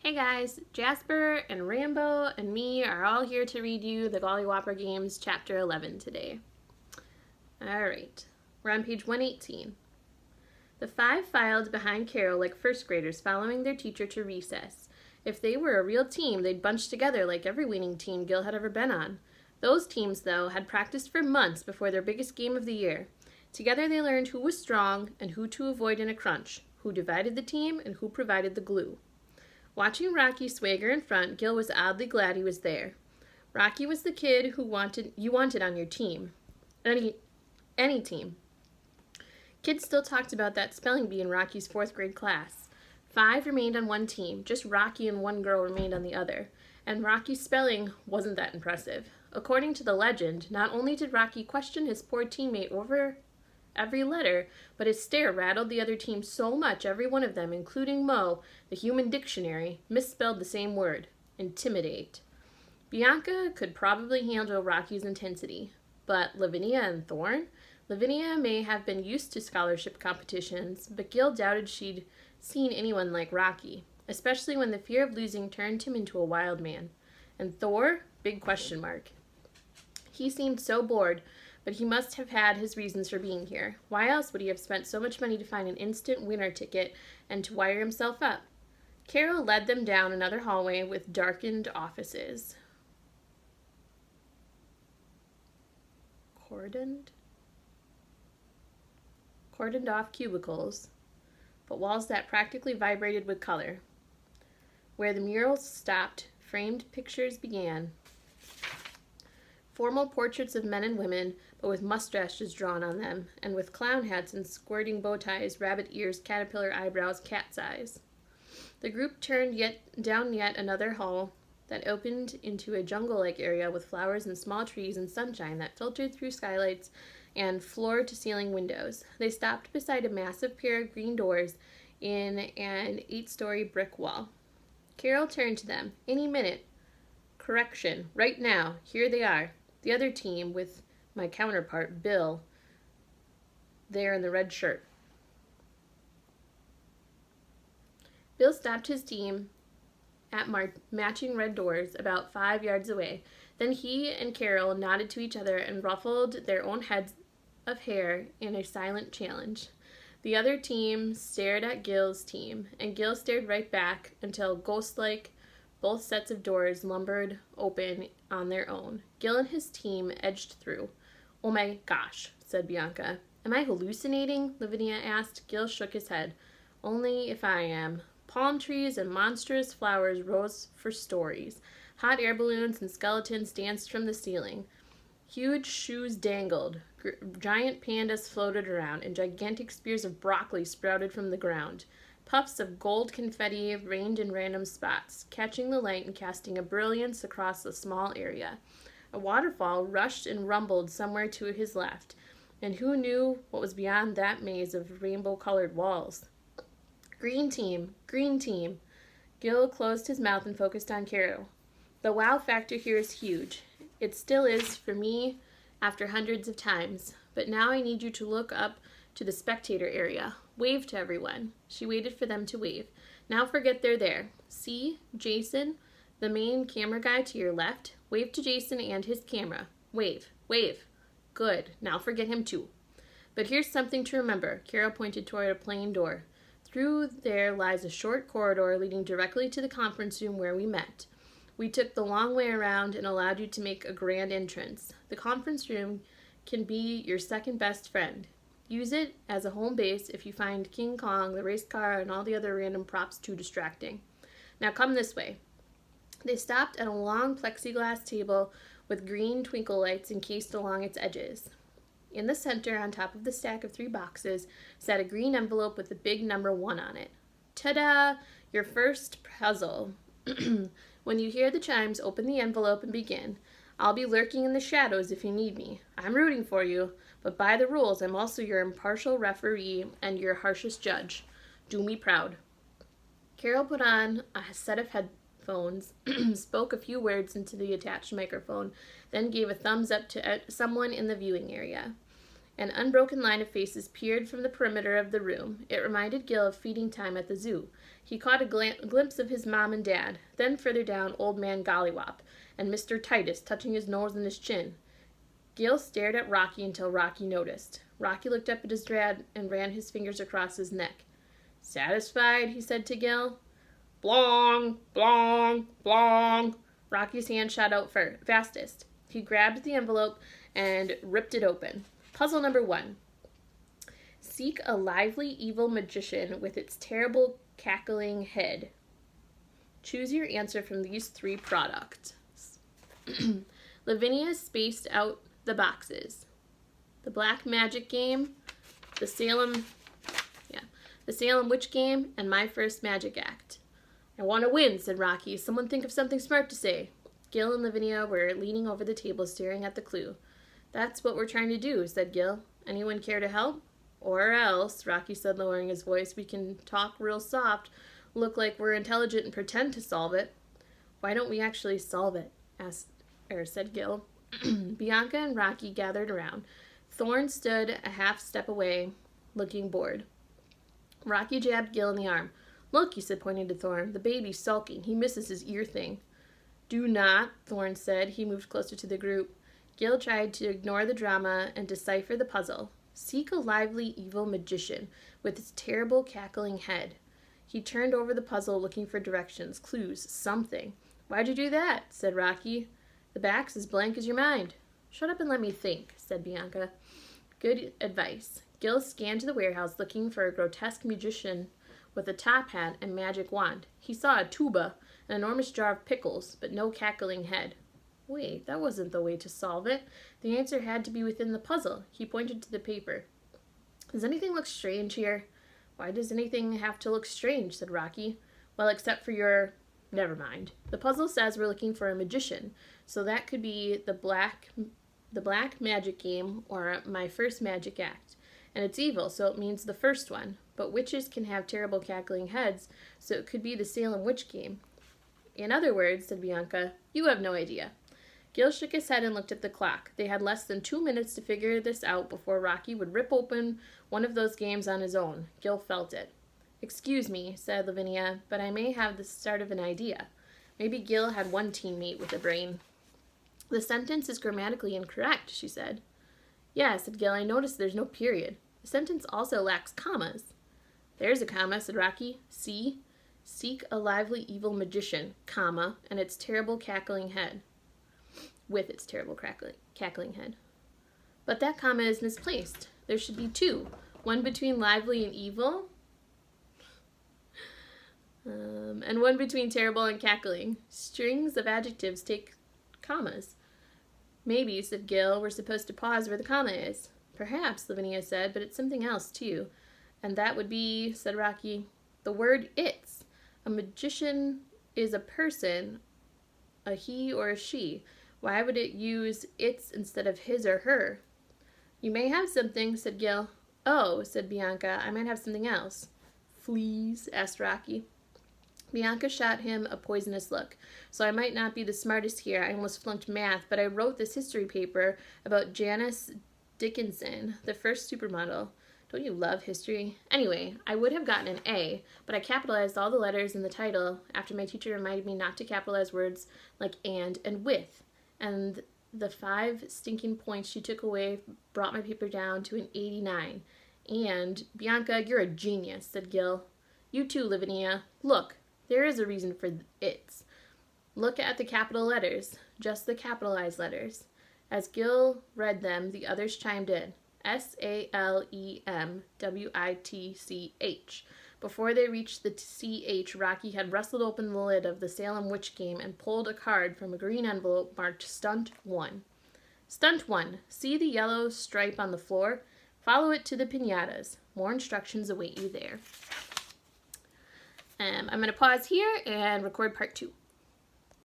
Hey guys, Jasper and Rambo and me are all here to read you the GollyWhopper Games Chapter 11 today. Alright, we're on page 118. The five filed behind Carol like first graders following their teacher to recess. If they were a real team, they'd bunch together like every winning team Gil had ever been on. Those teams, though, had practiced for months before their biggest game of the year. Together they learned who was strong and who to avoid in a crunch, who divided the team and who provided the glue. Watching Rocky swagger in front, Gil was oddly glad he was there. Rocky was the kid you wanted on your team. Any team. Kids still talked about that spelling bee in Rocky's 4th grade class. 5 remained on one team, just Rocky and one girl remained on the other. And Rocky's spelling wasn't that impressive. According to the legend, not only did Rocky question his poor teammate over every letter, but his stare rattled the other team so much every one of them, including Mo, the human dictionary, misspelled the same word, intimidate. Bianca could probably handle Rocky's intensity, but Lavinia and Thorne? Lavinia may have been used to scholarship competitions, but Gil doubted she'd seen anyone like Rocky, especially when the fear of losing turned him into a wild man. And Thor? Big question mark. He seemed so bored, but he must have had his reasons for being here. Why else would he have spent so much money to find an instant winner ticket and to wire himself up? Carol led them down another hallway with darkened offices. Cordoned off cubicles, but walls that practically vibrated with color. Where the murals stopped, framed pictures began. Formal portraits of men and women, but with mustaches drawn on them, and with clown hats and squirting bow ties, rabbit ears, caterpillar eyebrows, cat's eyes. The group turned down yet another hall that opened into a jungle-like area with flowers and small trees and sunshine that filtered through skylights and floor-to-ceiling windows. They stopped beside a massive pair of green doors in an 8-story brick wall. Carol turned to them. Any minute. Correction. Right now. Here they are. The other team with my counterpart, Bill, there in the red shirt. Bill stopped his team at matching red doors about 5 yards away. Then he and Carol nodded to each other and ruffled their own heads of hair in a silent challenge. The other team stared at Gil's team, and Gil stared right back until, ghost-like, both sets of doors lumbered open on their own. Gil and his team edged through. Oh my gosh, said Bianca. Am I hallucinating? Lavinia asked. Gil shook his head. Only if I am. Palm trees and monstrous flowers rose for stories. Hot air balloons and skeletons danced from the ceiling. Huge shoes dangled. Giant pandas floated around, and gigantic spears of broccoli sprouted from the ground. Puffs of gold confetti rained in random spots, catching the light and casting a brilliance across the small area. A waterfall rushed and rumbled somewhere to his left, and who knew what was beyond that maze of rainbow-colored walls? Green team, green team. Gil closed his mouth and focused on Carol. The wow factor here is huge. It still is for me after hundreds of times, but now I need you to look up to the spectator area. Wave to everyone. She waited for them to wave. Now forget they're there. See, Jason, the main camera guy to your left? Wave to Jason and his camera. Wave, wave. Good. Now forget him too. But here's something to remember. Carol pointed toward a plain door. Through there lies a short corridor leading directly to the conference room where we met. We took the long way around and allowed you to make a grand entrance. The conference room can be your second best friend. Use it as a home base if you find King Kong, the race car, and all the other random props too distracting. Now come this way. They stopped at a long plexiglass table with green twinkle lights encased along its edges. In the center, on top of the stack of 3 boxes, sat a green envelope with the big number 1 on it. Ta-da! Your first puzzle. When you hear the chimes, open the envelope and begin. I'll be lurking in the shadows if you need me. I'm rooting for you, but by the rules, I'm also your impartial referee and your harshest judge. Do me proud. Carol put on a set of headphones, spoke a few words into the attached microphone, then gave a thumbs up to someone in the viewing area. An unbroken line of faces peered from the perimeter of the room. It reminded Gil of feeding time at the zoo. He caught a glimpse of his mom and dad, then further down Old Man GollyWhop, and Mr. Titus touching his nose and his chin. Gil stared at Rocky until Rocky noticed. Rocky looked up at his dad and ran his fingers across his neck. "Satisfied?" he said to Gil. "Blong, blong, blong." Rocky's hand shot out fastest. He grabbed the envelope and ripped it open. Puzzle number 1. Seek a lively evil magician with its terrible cackling head. Choose your answer from these 3 products. Lavinia spaced out the boxes. The Black Magic Game, the Salem Witch Game, and My First Magic Act. "I want to win," said Rocky. "Someone think of something smart to say." Gil and Lavinia were leaning over the table staring at the clue. "That's what we're trying to do," said Gil. "Anyone care to help?" "Or else," Rocky said, lowering his voice, "we can talk real soft, look like we're intelligent, and pretend to solve it." "Why don't we actually solve it?" said Gil. Bianca and Rocky gathered around. Thorn stood a half step away, looking bored. Rocky jabbed Gil in the arm. "Look," he said, pointing to Thorn. "The baby's sulking. He misses his ear thing." "Do not," Thorn said. He moved closer to the group. Gil tried to ignore the drama and decipher the puzzle. Seek a lively evil magician with its terrible cackling head. He turned over the puzzle looking for directions, clues, something. "Why'd you do that?" said Rocky. "The back's as blank as your mind." "Shut up and let me think," said Bianca. Good advice. Gil scanned the warehouse looking for a grotesque magician with a top hat and magic wand. He saw a tuba, an enormous jar of pickles, but no cackling head. Wait, that wasn't the way to solve it. The answer had to be within the puzzle. He pointed to the paper. "Does anything look strange here?" "Why does anything have to look strange?" said Rocky. "Well, except for your... Never mind. The puzzle says we're looking for a magician, so that could be the Black Magic Game or My First Magic Act. And it's evil, so it means the first one. But witches can have terrible cackling heads, so it could be the Salem Witch Game." "In other words," said Bianca, "you have no idea." Gil shook his head and looked at the clock. They had less than 2 minutes to figure this out before Rocky would rip open one of those games on his own. Gil felt it. "Excuse me," said Lavinia, "but I may have the start of an idea." Maybe Gil had one teammate with a brain. "The sentence is grammatically incorrect," she said. "Yeah," said Gil, "I noticed there's no period. The sentence also lacks commas." "There's a comma," said Rocky. "See? Seek a lively evil magician, comma, and its terrible cackling head. With its terrible cackling head. But that comma is misplaced. There should be 2. One between lively and evil, and one between terrible and cackling. Strings of adjectives take commas." "Maybe," said Gil, "we're supposed to pause where the comma is." "Perhaps," Lavinia said, "but it's something else, too." "And that would be," said Rocky, "the word it's. A magician is a person, a he or a she. Why would it use its instead of his or her?" "You may have something," said Gil. "Oh," said Bianca, "I might have something else." "Fleas?" asked Rocky. Bianca shot him a poisonous look. "So I might not be the smartest here. I almost flunked math, but I wrote this history paper about Janice Dickinson, the first supermodel. Don't you love history? Anyway, I would have gotten an A, but I capitalized all the letters in the title after my teacher reminded me not to capitalize words like and with. And the 5 stinking points she took away brought my paper down to an 89. And, Bianca, you're a genius," said Gil. "You too, Lavinia. Look, there is a reason for it's. Look at the capital letters, just the capitalized letters." As Gil read them, the others chimed in. SALEMWITCH. Before they reached the CH, Rocky had wrestled open the lid of the Salem Witch Game and pulled a card from a green envelope marked Stunt 1. Stunt 1. See the yellow stripe on the floor? Follow it to the piñatas. More instructions await you there. I'm going to pause here and record part 2.